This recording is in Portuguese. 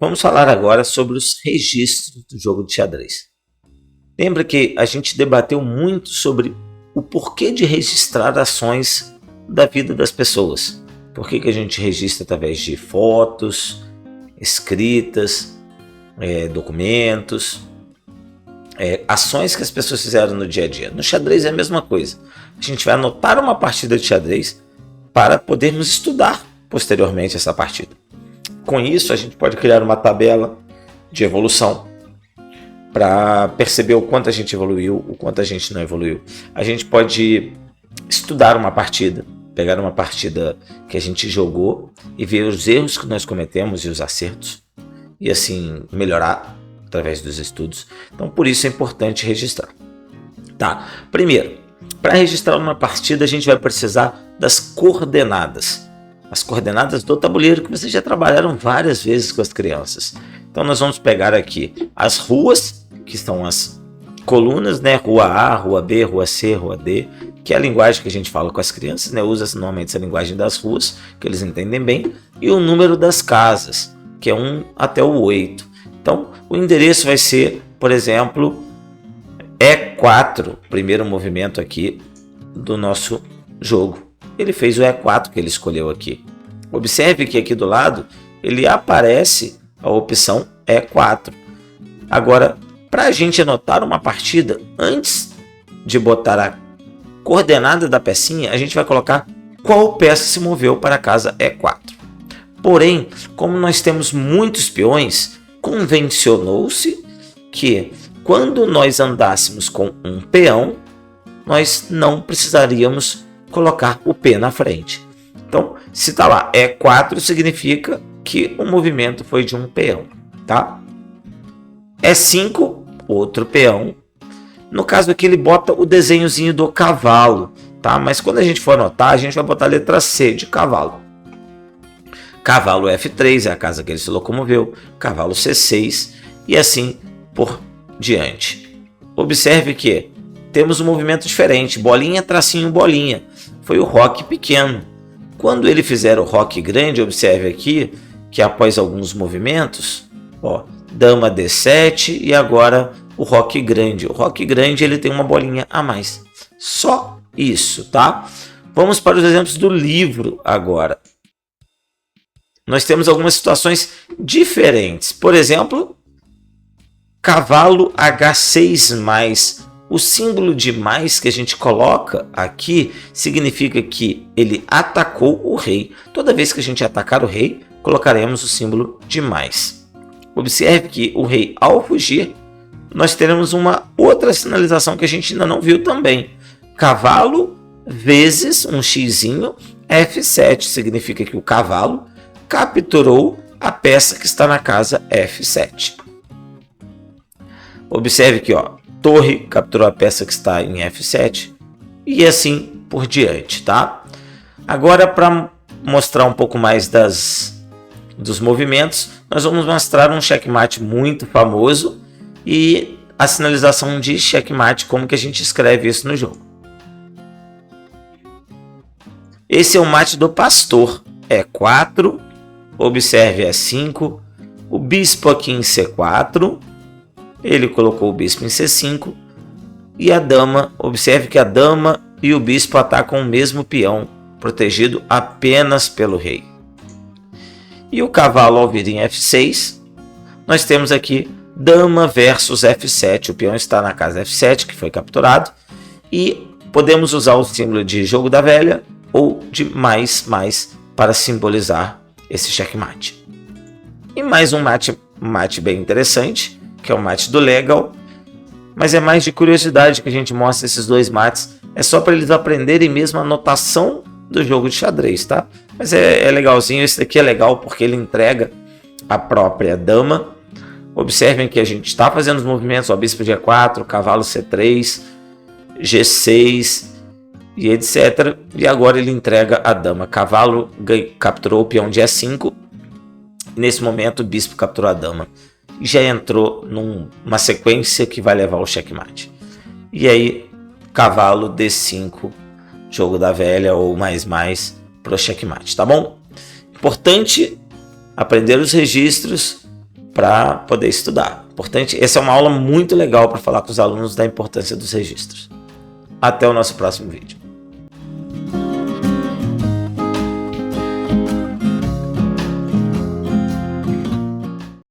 Vamos falar agora sobre os registros do jogo de xadrez. Lembra que a gente debateu muito sobre o porquê de registrar ações da vida das pessoas. Por que a gente registra através de fotos, escritas, documentos, ações que as pessoas fizeram no dia a dia. No xadrez é a mesma coisa. A gente vai anotar uma partida de xadrez para podermos estudar posteriormente essa partida. Com isso, a gente pode criar uma tabela de evolução para perceber o quanto a gente evoluiu, o quanto a gente não evoluiu. A gente pode estudar uma partida, pegar uma partida que a gente jogou e ver os erros que nós cometemos e os acertos, e assim melhorar através dos estudos. Então, por isso é importante registrar. Tá? Primeiro, para registrar uma partida, a gente vai precisar das coordenadas. As coordenadas do tabuleiro que vocês já trabalharam várias vezes com as crianças. Então, nós vamos pegar aqui as ruas, que são as colunas, né? Rua A, Rua B, Rua C, Rua D, que é a linguagem que a gente fala com as crianças, né? Usa normalmente essa linguagem das ruas, que eles entendem bem, e o número das casas, que é 1 até o 8. Então, o endereço vai ser, por exemplo, E4, primeiro movimento aqui do nosso jogo. Ele fez o E4 que ele escolheu aqui. Observe que aqui do lado ele aparece a opção E4. Agora, para a gente anotar uma partida, antes de botar a coordenada da pecinha, a gente vai colocar qual peça se moveu para a casa E4. Porém, como nós temos muitos peões, convencionou-se que quando nós andássemos com um peão, nós não precisaríamos colocar o P na frente. Então, se está lá E4, significa que o movimento foi de um peão, tá? E5, outro peão. No caso aqui ele bota o desenhozinho do cavalo, tá? Mas quando a gente for anotar, a gente vai botar a letra C de cavalo. Cavalo F3 é a casa que ele se locomoveu, cavalo C6 e assim por diante. Observe que temos um movimento diferente, bolinha, tracinho, bolinha. Foi o roque pequeno. Quando ele fizer o roque grande, observe aqui que após alguns movimentos, ó, dama D7 e agora o roque grande. O roque grande ele tem uma bolinha a mais. Só isso, tá? Vamos para os exemplos do livro agora. Nós temos algumas situações diferentes. Por exemplo, cavalo H6+. O símbolo de mais que a gente coloca aqui significa que ele atacou o rei. Toda vez que a gente atacar o rei, colocaremos o símbolo de mais. Observe que o rei, ao fugir, nós teremos uma outra sinalização que a gente ainda não viu também. Cavalo vezes um xizinho, F7 significa que o cavalo capturou a peça que está na casa F7. Observe que, ó, torre capturou a peça que está em F7 e assim por diante, tá? Agora, para mostrar um pouco mais dos movimentos, nós vamos mostrar um checkmate muito famoso e a sinalização de checkmate, como que a gente escreve isso no jogo. Esse é o mate do pastor, E4, observe E5, o bispo aqui em C4, ele colocou o bispo em C5 e a dama, observe que a dama e o bispo atacam o mesmo peão, protegido apenas pelo rei. E o cavalo ao vir em F6, nós temos aqui dama versus F7, o peão está na casa F7 que foi capturado e podemos usar o símbolo de jogo da velha ou de mais para simbolizar esse checkmate. E mais um mate bem interessante, que é o mate do Legal, mas é mais de curiosidade que a gente mostra esses dois mates, é só para eles aprenderem mesmo a notação do jogo de xadrez, tá? Mas é legalzinho, esse daqui é legal porque ele entrega a própria dama. Observem que a gente está fazendo os movimentos, ó, bispo G4, cavalo C3, G6 e etc. E agora ele entrega a dama. Cavalo capturou o peão de E5. Nesse momento o bispo capturou a dama. E já entrou numa sequência que vai levar ao checkmate. E aí, cavalo D5, jogo da velha ou mais para o checkmate, tá bom? Importante aprender os registros para poder estudar. Importante, essa é uma aula muito legal para falar com os alunos da importância dos registros. Até o nosso próximo vídeo.